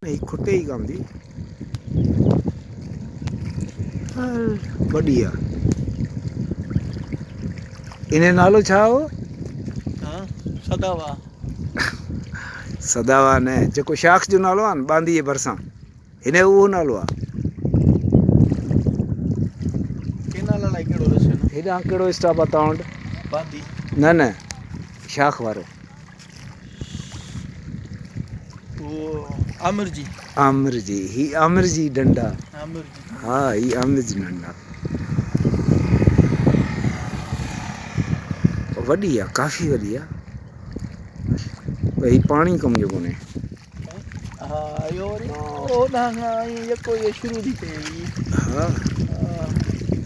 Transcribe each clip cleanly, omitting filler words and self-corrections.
नहीं खुटे ही काम दी बढ़िया इन्हें नालो छाओ हाँ सदावा सदावा ने जेको शाख्स जो नालो आन बांदी जे भरसा इन्हें वो नालो आ केना लड़ाई केड़ो रसे न हेडा केड़ो स्टाफ अकाउंट बांदी न शाख वारो वो आमिर जी ही आमिर जी डंडा आमिर जी हाँ ही आमिर जी डंडा वॾी आहे काफ़ी वॾी आहे भई पाणी कम जो कोन्हे हाँ यो वरी ओ ना ये कोई शुरू थी थे हाँ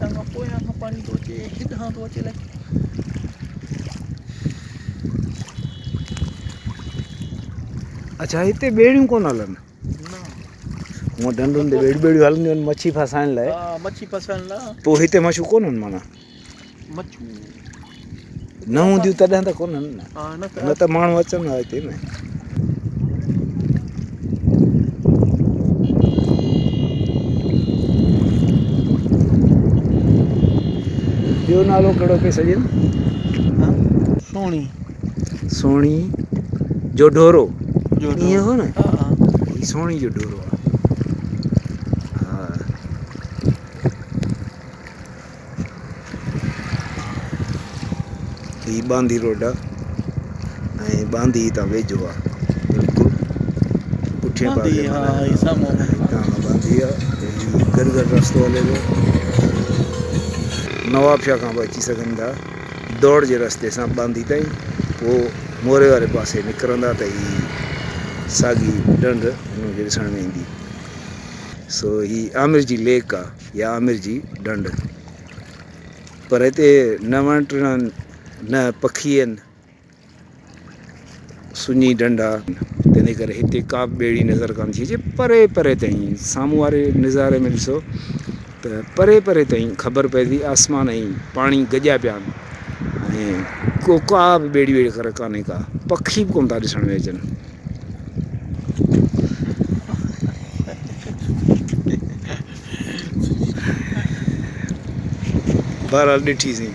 तंगा पोयां खां पाणी थो अचे हितां थो अचे लाइ अच्छा हिते ॿेड़ियूं कोन हलनि न हूअं ढंढुनि ते ॿेड़ियूं हलंदियूं आहिनि मच्छी फसाइण लाइ हाँ मच्छी फसण लाइ पोइ हिते मछियूं कोन्हनि माना मच्छू न हूंदियूं तॾहिं त कोन्हनि न हाँ न त माण्हू अचनि हा हिते न ॿियो नालो कहिड़ो पिए सॼनि सोणी सोणी जो ढोरो जो ईअं हो न हाँ ही सोणी जो ढोरो आहे हा ही बांदी रोड आहे ऐं बांदी हितां वेझो आहे बिल्कुलु पुठिए पासे हाँ ये साम्हूं हितां बांदी आहे गरगर रस्तो हले पियो नवाबशाह खां बि अची सघनि था दौड़ जे रस्ते सां बांदी ताईं पोइ मोरे वारे पासे निकिरंदा त ही साॻी ढंढ हुनखे ॾिसण में ईंदी सो ही आमिर जी लेक आहे या आमिर जी ढंढ पर हिते न वण टिण न पखी आहिनि सुञी ढंढ आहे तंहिंजे करे हिते का बि ॿेड़ी नज़र कान थी अचे परे परे ताईं साम्हूं वारे नज़ारे में ॾिसो त परे परे ताईं ख़बर पए थी आसमान ऐं पाणी गॼिया पिया आहिनि ऐं का बि ॿेड़ी वेड़ी कर कान्हे का पखी बि कोन था ॾिसण में अचनि बहरहाल ॾिठीसीं